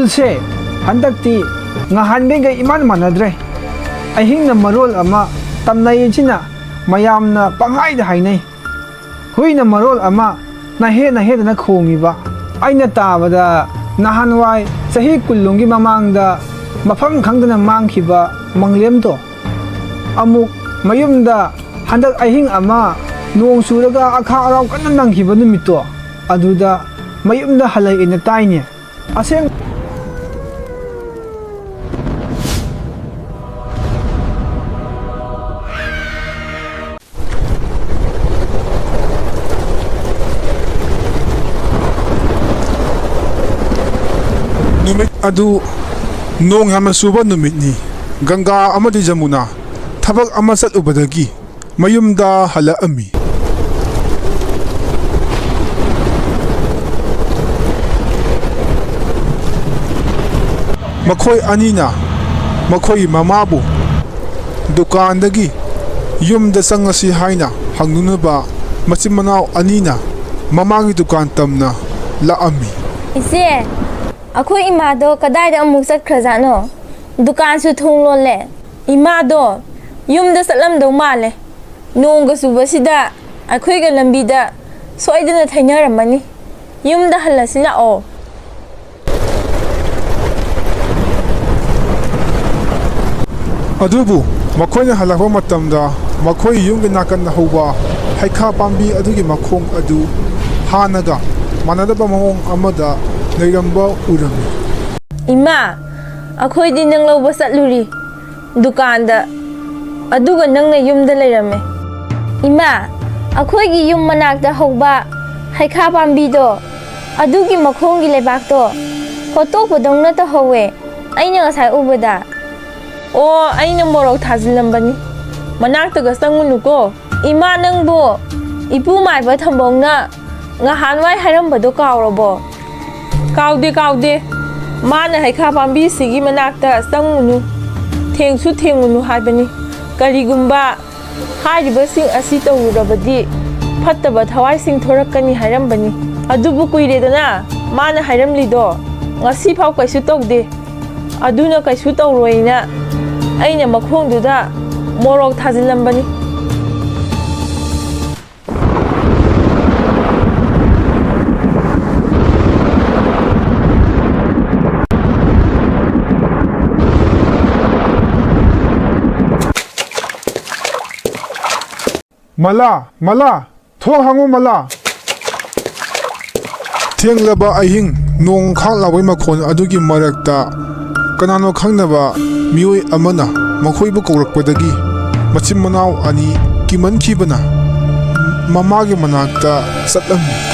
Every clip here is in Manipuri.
Pulse handakti ngahanbega iman manadre ahingna marol ama tamnay china mayamna panghaida hainai huina marol ama nahe na khongiba aina tabada nahanwai sahi kullungi mamangda mafam khangdana mangkhiba manglemto amuk mayumda handak ahing ama nong suraga akha araw kanna nangkhiba numitto aduda mayumda halai ina taine aseng Numit adu nong yamna suba numit ni Ganga amadi Jamuna thabak ama ubadagi mayumda hala ami Makhoi anina makhoi mamabu dukandagi yumda sangasi haina hangnunaba machimanaw anina mamangi dukan tamna la ami Ise Akoi imado kadai da amuk satkhrazano dukan su thung lolle imado yumda satlam do male nongga subasida akoi ga lambi da soidana thainaramani yumda halasila o adubu makhoina halakwa matamda makhoi yumga nakan hoba haikha pambi adugi makhong adu hanaga manadaba mawong amada Nairamba urami Ima akoi di nang lawba satluri dukanda aduga nang na yumda lairame Ima akoi gi yum manakda hoba haikha pambido adugi makhongi lebakto photo podongna ta howe aina ngasai ubada o aina morok thazilambani manakta ga sangunuko Ima nangbo ipu maiba thambongna ngahanwai hairambado kawrobo Kaude mana haikha pambi sigi manakta sangunu thengunu haibani karigumba hariba sing asi tawurabadi fattaba thawai sing thorakani hairambani adubu kuiredana mana hairamlido ngasi phau kaisu tawde aduna kaisu tawroina aina makhongduda morok thazilambani Mala thong hangu mala Thenglaba ahing nong khang lawai makhon adugi marakta kanano khangnaba mioi amana makhoibu kawrakpadagi machim manaw ani kiman khibana mamagi manakta satlami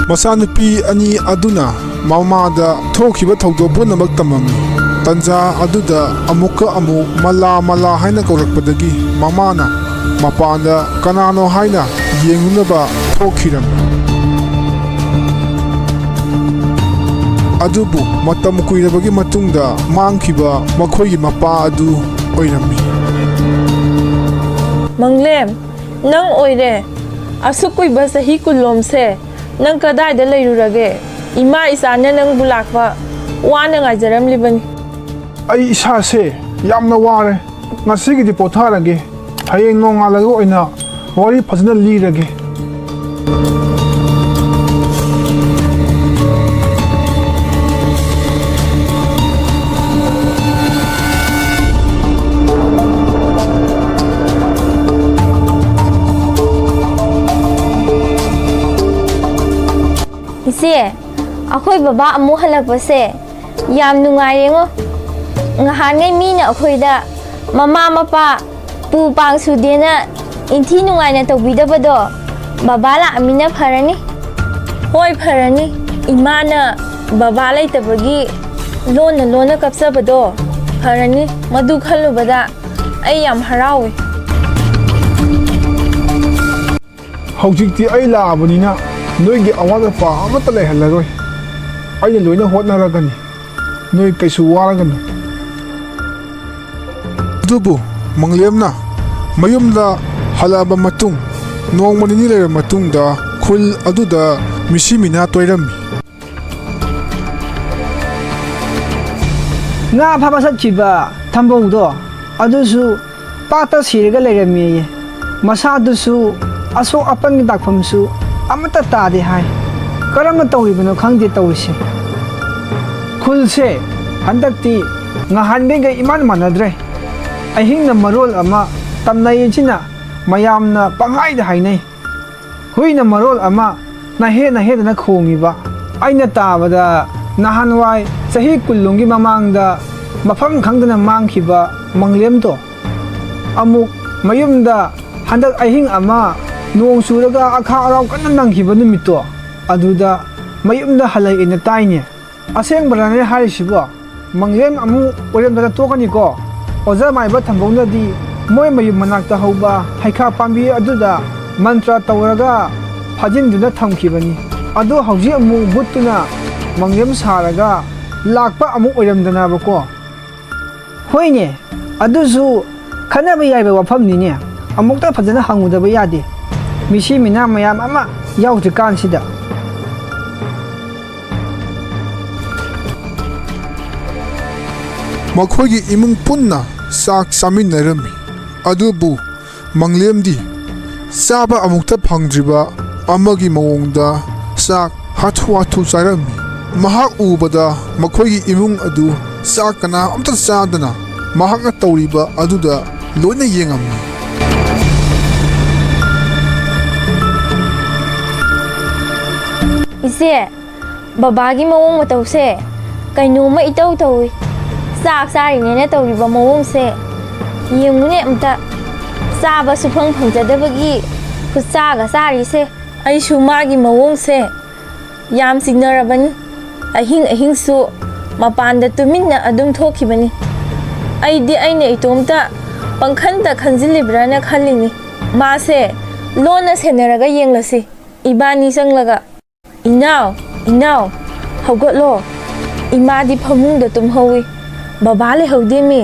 Masanupi ani aduna mamada thokiba thawdo punamak tamami tanja aduda amuka amu mala haina kawrakpadagi mamana mapanda kanano haina yengunaba thokhiram adubu matam kuirabagi matungda mangkhiba makhoigi mapa adu oirami Manglem nang oire asukui ba sahi kulomse nang kadai da lairurage ima isana nang bulakwa wana ngajaram libani ai isa se yamna ware ngasigi di potharage hayeng nongalaga oina wari phajna lirage Ise akhoi baba amu halakpase yam nungairengo ngahangai mina akhoi da mama mapa pu pang sudena inthi nungaina tawbidabado baba la amina pharani hoi pharani imana baba laitabagi lona kapsabado pharani madu khalubada ai yam harawi Haujikti ai laabunina Noi awada pa amata lehallaroi aina loina hotnaragani noi kaisu waraganu ꯑꯗꯨꯕꯨ ꯃꯪꯂꯦꯝꯅ ꯃꯌꯨꯝꯗ ꯍꯜꯂꯛꯑꯕ ꯃꯇꯨꯡ ꯅꯣꯡꯃ ꯅꯤꯅꯤ ꯂꯩꯔꯕ ꯃꯇꯨꯡꯗ ꯈꯨꯜ ꯑꯗꯨꯗ ꯃꯤꯁꯤ ꯃꯤꯅꯥ ꯇꯣꯏꯔꯝꯃꯤ꯫ ꯉꯥ ꯐꯥꯕ ꯆꯠꯈꯤꯕ ꯊꯝꯕꯧꯗꯣ ꯑꯗꯨꯁꯨ ꯄꯥꯠꯇ ꯁꯤꯔꯒ ꯂꯩꯔꯝꯃꯦꯌꯦ꯫ ꯃꯁꯥꯗꯨꯁꯨ ꯑꯁꯣꯛ ꯑꯄꯟꯒꯤ ꯗꯥꯛꯐꯝꯁꯨ ꯑꯃꯠꯇ ꯇꯥꯗꯦ ꯍꯥꯏ꯫ ꯀꯔꯝꯅ ꯇꯧꯔꯤꯕꯅꯣ ꯈꯪꯗꯦ ꯇꯧꯔꯤꯁꯦ꯫ ꯈꯨꯜꯁꯦ ꯍꯟꯗꯛꯇꯤ ꯉꯍꯥꯟꯈꯩꯒ ꯏꯃꯥꯟ ꯃꯥꯟꯅꯗ꯭ꯔꯦ꯫ ꯑꯍꯤꯡꯅ ꯃꯔꯣꯜ ꯑꯃ ꯇꯝꯅꯩꯁꯤꯅ ꯃꯌꯥꯝꯅ ꯄꯪꯍꯥꯏꯗ ꯍꯥꯏꯅꯩ꯫ ꯍꯨꯏꯅ ꯃꯔꯣꯜ ꯑꯃ ꯅꯍꯦꯗꯅ ꯈꯣꯡꯉꯤꯕ꯫ ꯑꯩꯅ ꯇꯥꯕꯗ ꯅꯍꯥꯟꯋꯥꯏ ꯆꯍꯤ 10ꯒꯤ ꯃꯃꯥꯡꯗ ꯃꯐꯝ ꯈꯪꯗꯅ ꯃꯥꯡꯈꯤꯕ ꯃꯪꯂꯦꯝꯗꯣ ꯑꯃꯨꯛ ꯃꯌꯨꯝꯗ ꯍꯟꯗꯛ ꯑꯍꯤꯡ ꯑꯃ ꯅꯣꯡ ꯆꯨꯔꯒ ꯑꯈꯥꯛ ꯑꯔꯥꯎ ꯀꯟꯅ ꯅꯪꯈꯤꯕ ꯅꯨꯃꯤꯠꯇꯣ ꯑꯗꯨꯗ ꯃꯌꯨꯝꯗ ꯍꯜꯂꯛꯑꯦꯅ ꯇꯥꯏꯅꯦ꯫ ꯑꯁꯦꯡꯕꯔꯅꯦ ꯍꯥꯏꯔꯤꯁꯤꯕꯣ? ꯃꯪꯂꯦꯝ ꯑꯃꯨꯛ ꯑꯣꯏꯔꯝꯗꯅ ꯇꯣꯛꯀꯅꯤꯀꯣ꯫ ꯑꯣꯖꯥ ꯃꯥꯏꯕ ꯊꯝꯕꯧꯅꯗꯤ ꯃꯣꯏ ꯃꯌꯨꯝ ꯃꯅꯥꯛꯇ ꯍꯧꯕ ꯍꯩꯈꯥ ꯄꯥꯝꯕꯤ ꯑꯗꯨꯗ ꯃꯟꯇ꯭ꯔ ꯇꯧꯔꯒ ꯐꯥꯖꯤꯟꯗꯨꯅ ꯊꯝꯈꯤꯕꯅꯤ꯫ ꯑꯗꯣ ꯍꯧꯖꯤꯛ ꯑꯃꯨꯛ ꯕꯨꯠꯇꯨꯅ ꯃꯪꯂꯦꯝ ꯁꯥꯔꯒ ꯂꯥꯛꯄ ꯑꯃꯨꯛ ꯑꯣꯏꯔꯝꯗꯅꯕꯀꯣ꯫ ꯍꯣꯏꯅꯦ, ꯑꯗꯨꯁꯨ ꯈꯟꯅꯕ ꯌꯥꯏꯕ ꯋꯥꯐꯝꯅꯤꯅꯦ꯫ ꯑꯃꯨꯛꯇ ꯐꯖꯅ ꯍꯪꯉꯨꯗꯕ ꯌꯥꯗꯦ, ꯃꯤꯁꯤ ꯃꯤꯅꯥ ꯃꯌꯥꯝ ꯑꯃ ꯌꯥꯎꯗ꯭ꯔꯤꯀꯥꯟꯁꯤꯗ꯫ ꯃꯈꯣꯏꯒꯤ ꯏꯃꯨꯡ ꯄꯨꯟꯅ ꯆꯥꯛ ꯆꯥꯃꯤꯟꯅꯔꯝꯃꯤ꯫ ꯑꯗꯨꯕꯨ ꯃꯪꯂꯦꯝꯗꯤ ꯆꯥꯕ ꯑꯃꯨꯛꯇ ꯐꯪꯗ꯭ꯔꯤꯕ ꯑꯃꯒꯤ ꯃꯑꯣꯡꯗ ꯆꯥꯛ ꯍꯥꯊꯨ ꯆꯥꯔꯝꯃꯤ꯫ ꯃꯍꯥꯛ ꯎꯕꯗ ꯃꯈꯣꯏꯒꯤ ꯏꯃꯨꯡ ꯑꯗꯨ ꯆꯥꯛ ꯀꯅꯥ ꯑꯝꯇ ꯆꯥꯗꯅ ꯃꯍꯥꯛꯅ ꯇꯧꯔꯤꯕ ꯑꯗꯨꯗ ꯂꯣꯏꯅ ꯌꯦꯡꯉꯝꯃꯤ꯫ ꯏꯆꯦ, ꯕꯕꯥꯒꯤ ꯃꯑꯣꯡ ꯃꯇꯧꯁꯦ ꯀꯩꯅꯣꯝꯃ ꯏꯇꯧ ꯇꯧꯏ꯫ ꯆꯥꯛ ꯆꯥꯔꯤꯅꯦꯅ ꯇꯧꯔꯤꯕ ꯃꯑꯣꯡꯁꯦ ꯌꯦꯡꯉꯨꯅꯦ ꯑꯝꯇ꯫ ꯆꯥꯕ ꯁꯨꯐꯪ ꯐꯪꯖꯗꯕꯒꯤ ꯈꯨꯠꯆꯥꯒ ꯆꯥꯔꯤꯁꯦ꯫ ꯑꯩꯁꯨ ꯃꯥꯒꯤ ꯃꯑꯣꯡꯁꯦ ꯌꯥꯝ ꯆꯤꯡꯅꯔꯕꯅꯤ꯫ ꯑꯍꯤꯡꯁꯨ ꯃꯄꯥꯟꯗ ꯇꯨꯃꯤꯟꯅ ꯑꯗꯨꯝ ꯊꯣꯛꯈꯤꯕꯅꯤ꯫ ꯑꯩꯅ ꯏꯇꯣꯝꯇ ꯄꯪꯈꯟꯇ ꯈꯟꯖꯤꯜꯂꯤꯕ꯭ꯔꯥꯅ ꯈꯜꯂꯤꯅꯤ꯫ ꯃꯥꯁꯦ ꯂꯣꯟꯅ ꯁꯦꯟꯅꯔꯒ ꯌꯦꯡꯂꯁꯤ, ꯏꯕꯥꯅꯤ ꯆꯪꯂꯒ꯫ ꯏꯅꯥꯎ, ꯍꯧꯒꯠꯂꯣ꯫ ꯏꯃꯥꯗꯤ ꯐꯃꯨꯡꯗ ꯇꯨꯝꯍꯧꯏ, ꯕꯕꯥ ꯂꯩꯍꯧꯗꯦꯃꯤ꯫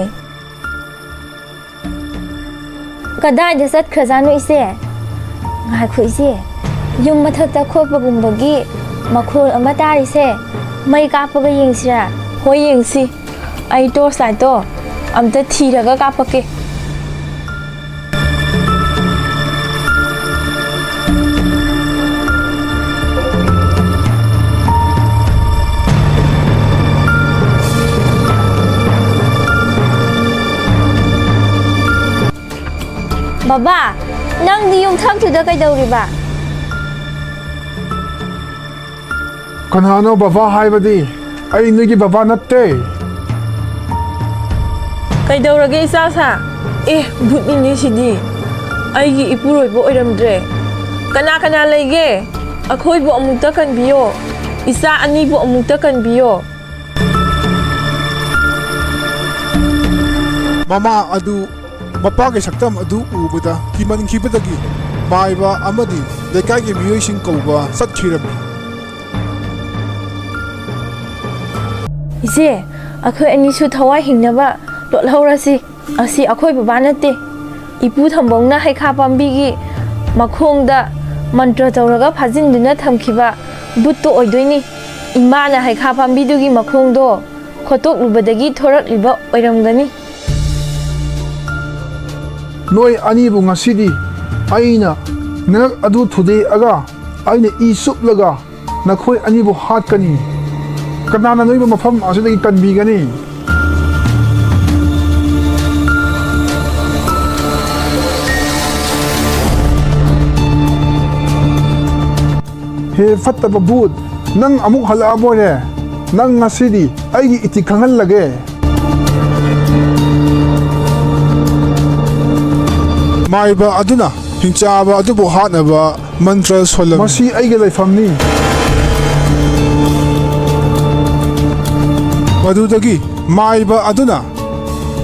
ꯀꯗꯥꯏꯗ ꯆꯠꯈ꯭ꯔꯖꯥꯠꯅꯣ ꯏꯆꯦ? ꯉꯥꯏꯈꯣ ꯏꯆꯦ, ꯌꯨꯝ ꯃꯊꯛꯇ ꯈꯣꯠꯄꯒꯨꯝꯕꯒꯤ ꯃꯈꯣꯜ ꯑꯃ ꯇꯥꯔꯤꯁꯦ, ꯃꯩ ꯀꯥꯞꯄꯒ ꯌꯦꯡꯁꯤꯔꯥ? ꯍꯣꯏ ꯌꯦꯡꯁꯤ꯫ ꯑꯩ ꯇꯣꯔꯆ ꯂꯥꯏꯠꯇꯣ ꯑꯝꯇ ꯊꯤꯔꯒ ꯀꯥꯞꯄꯛꯀꯦ꯫ ꯕꯕꯥ, ꯅꯪꯗꯤ ꯌꯨꯝꯊꯛꯇꯨꯗ ꯀꯩꯗꯧꯔꯤꯕ? ꯀꯅꯥꯅꯣ ꯕꯕꯥ ꯍꯥꯏꯕꯗꯤ? ꯑꯩ ꯅꯣꯏꯒꯤ ꯕꯕꯥ ꯅꯠꯇꯦ꯫ ꯀꯩꯗꯧꯔꯒꯦ ꯏꯆꯥꯁꯥ? ꯚꯨꯠꯅꯤꯅꯦ ꯁꯤꯗꯤ꯫ ꯑꯩꯒꯤ ꯏꯄꯨꯔꯣꯏꯕ ꯑꯣꯏꯔꯝꯗ꯭ꯔꯦ꯫ ꯀꯅꯥ ꯂꯩꯒꯦ? ꯑꯩꯈꯣꯏꯕꯨ ꯑꯃꯨꯛꯇ ꯀꯟꯕꯤꯌꯣ꯫ ꯏꯆꯥ ꯑꯅꯤꯕꯨ ꯑꯃꯨꯛꯇ ꯀꯟꯕꯤꯌꯣ꯫ ꯃꯃꯥ ꯑꯗꯨ ꯃꯄꯥꯒꯤ ꯁꯛꯇꯝ ꯑꯗꯨ ꯎꯕꯗ ꯀꯤꯃꯟꯈꯤꯕꯗꯒꯤ ꯃꯥꯏꯕ ꯑꯃꯗꯤ ꯂꯩꯀꯥꯏꯒꯤ ꯃꯤꯑꯣꯏꯁꯤꯡ ꯀꯧꯕ ꯆꯠꯈꯤꯔꯝꯃꯤ꯫ ꯏꯆꯦ, ꯑꯩꯈꯣꯏ ꯑꯅꯤꯁꯨ ꯊꯋꯥꯏ ꯍꯤꯡꯅꯕ ꯂꯣꯠꯍꯧꯔꯁꯤ꯫ ꯑꯁꯤ ꯑꯩꯈꯣꯏ ꯕꯕꯥ ꯅꯠꯇꯦ, ꯏꯄꯨ ꯊꯝꯕꯧꯅ ꯍꯩꯈꯥ ꯄꯥꯝꯕꯤꯒꯤ ꯃꯈꯣꯡꯗ ꯃꯟꯇ꯭ꯔ ꯇꯧꯔꯒ ꯐꯥꯖꯤꯟꯗꯨꯅ ꯊꯝꯈꯤꯕ ꯕꯨꯠꯇꯣ ꯑꯣꯏꯗꯣꯏꯅꯤ꯫ ꯏꯃꯥꯅ ꯍꯩꯈꯥ ꯄꯥꯝꯕꯤꯗꯨꯒꯤ ꯃꯈꯣꯡꯗꯣ ꯈꯣꯠꯇꯣꯛꯂꯨꯕꯗꯒꯤ ꯊꯣꯔꯛꯂꯤꯕ ꯑꯣꯏꯔꯝꯒꯅꯤ꯫ ꯅꯣꯏ ꯑꯅꯤꯕꯨ ꯉꯁꯤꯗꯤ ꯑꯩꯅ ꯅꯔꯛ ꯑꯗꯨ ꯊꯨꯗꯦꯛꯑꯒ ꯑꯩꯅ ꯏ ꯆꯨꯞꯂꯒ ꯅꯈꯣꯏ ꯑꯅꯤꯕꯨ ꯍꯥꯠꯀꯅꯤ꯫ ꯀꯅꯥꯅ ꯅꯣꯏꯕꯨ ꯃꯐꯝ ꯑꯁꯤꯗꯒꯤ ꯀꯟꯕꯤꯒꯅꯤ? ꯍꯦ ꯐꯠꯇꯕ ꯕꯨꯠ, ꯅꯪ ꯑꯃꯨꯛ ꯍꯜꯂꯛꯑꯕꯣꯏꯔꯦ? ꯅꯪ ꯉꯁꯤꯗꯤ ꯑꯩꯒꯤ ꯏꯊꯤꯛ ꯈꯪꯍꯜꯂꯒꯦ꯫ ꯃꯥꯏꯕ ꯑꯗꯨꯅ ꯍꯤꯡꯆꯥꯕ ꯑꯗꯨꯕꯨ ꯍꯥꯠꯅꯕ ꯃꯟꯇ꯭ꯔ ꯁꯣꯜꯂꯝꯃꯤ꯫ ꯃꯁꯤ ꯑꯩꯒꯤ ꯂꯩꯐꯝꯅꯤ꯫ ꯃꯗꯨꯗꯒꯤ ꯃꯥꯏꯕ ꯑꯗꯨꯅ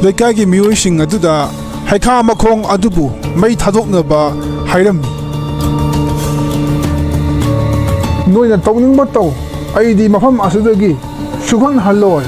ꯂꯩꯀꯥꯏꯒꯤ ꯃꯤꯑꯣꯏꯁꯤꯡ ꯑꯗꯨꯗ ꯍꯩꯈꯥ ꯃꯈꯣꯡ ꯑꯗꯨꯕꯨ ꯃꯩ ꯊꯥꯗꯣꯛꯅꯕ ꯍꯥꯏꯔꯝꯃꯤ꯫ ꯅꯣꯏꯅ ꯇꯧꯅꯤꯡꯕ ꯇꯧ, ꯑꯩꯗꯤ ꯃꯐꯝ ꯑꯁꯤꯗꯒꯤ ꯁꯨꯛꯍꯟ ꯍꯜꯂꯣꯏ꯫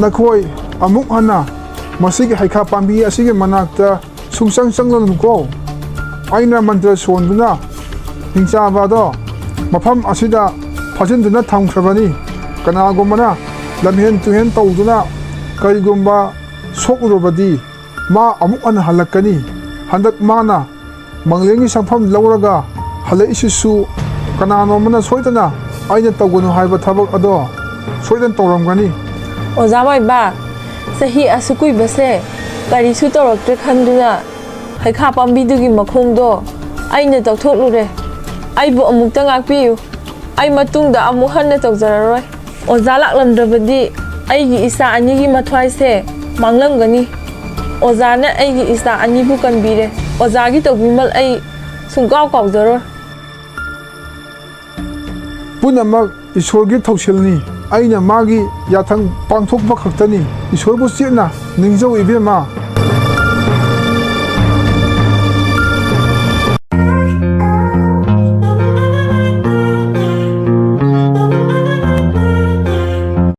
ꯅꯈꯣꯏ ꯑꯃꯨꯛ ꯍꯟꯅ ꯃꯁꯤꯒꯤ ꯍꯩꯈꯥ ꯄꯥꯝꯕꯤ ꯑꯁꯤꯒꯤ ꯃꯅꯥꯛꯇ ꯁꯨꯡꯆꯪ ꯆꯪꯂꯅꯨꯀꯣ ꯑꯩꯅ ꯃꯟꯇ꯭ꯔ ꯁꯣꯟꯗꯨꯅ ꯍꯤꯡꯆꯥꯕꯗꯣ ꯃꯐꯝ ꯑꯁꯤꯗ ꯐꯥꯖꯤꯟꯗꯨꯅ ꯊꯝꯈ꯭ꯔꯕꯅꯤ ꯀꯅꯥꯒꯨꯝꯕꯅ ꯂꯝꯍꯦꯟ ꯇꯨꯍꯦꯟ ꯇꯧꯗꯨꯅ ꯀꯔꯤꯒꯨꯝꯕ ꯁꯣꯛꯎꯔꯕꯗꯤ ꯃꯥ ꯑꯃꯨꯛ ꯍꯟꯅ ꯍꯜꯂꯛꯀꯅꯤ ꯍꯟꯗꯛ ꯃꯥꯅ ꯃꯪꯂꯦꯝꯒꯤ ꯁꯪꯐꯝ ꯂꯧꯔꯒ ꯍꯜꯂꯛꯏꯁꯤꯁꯨ ꯀꯅꯥꯅꯣꯝꯕꯅ ꯁꯣꯏꯗꯅ ꯑꯩꯅ ꯇꯧꯒꯅꯨ ꯍꯥꯏꯕ ꯊꯕꯛ ꯑꯗꯣ ꯁꯣꯏꯗꯅ ꯇꯧꯔꯝꯒꯅꯤ ꯑꯣꯖꯥ ꯃꯥꯏꯕ ꯆꯍꯤ ꯑꯁꯨꯛ ꯀꯨꯏꯕꯁꯦ ꯀꯔꯤꯁꯨ ꯇꯧꯔꯛꯇ꯭ꯔꯦ ꯈꯟꯗꯨꯅ ꯍꯩꯈꯥ ꯄꯥꯝꯕꯤꯗꯨꯒꯤ ꯃꯈꯣꯡꯗꯣ ꯑꯩꯅ ꯇꯧꯊꯣꯛꯂꯨꯔꯦ ꯑꯩꯕꯨ ꯑꯃꯨꯛꯇ ꯉꯥꯛꯄꯤꯌꯨ ꯑꯩ ꯃꯇꯨꯡꯗ ꯑꯃꯨꯛ ꯍꯟꯅ ꯇꯧꯖꯔꯔꯣꯏ ꯑꯣꯖꯥ ꯂꯥꯛꯂꯝꯗ꯭ꯔꯕꯗꯤ ꯑꯩꯒꯤ ꯏꯆꯥ ꯑꯅꯤꯒꯤ ꯃꯊ꯭ꯋꯥꯏꯁꯦ ꯃꯥꯡꯂꯝꯒꯅꯤ ꯑꯣꯖꯥꯅ ꯑꯩꯒꯤ ꯏꯆꯥ ꯑꯅꯤꯕꯨ ꯀꯟꯕꯤꯔꯦ ꯑꯣꯖꯥꯒꯤ ꯇꯧꯕꯤꯃꯜ ꯑꯩ ꯁꯨꯡꯀꯥꯎ ꯀꯥꯎꯖꯔꯣꯏ ꯄꯨꯝꯅꯃꯛ ꯏꯁꯣꯔꯒꯤ ꯊꯧꯁꯤꯜꯅꯤ ꯑꯩꯅ ꯃꯥꯒꯤ ꯌꯥꯊꯪ ꯄꯥꯡꯊꯣꯛꯄ ꯈꯛꯇꯅꯤ ꯏꯁꯣꯔꯕꯨ ꯆꯦꯠꯅ ꯅꯤꯡꯖꯧ ꯏꯕꯦꯝꯃ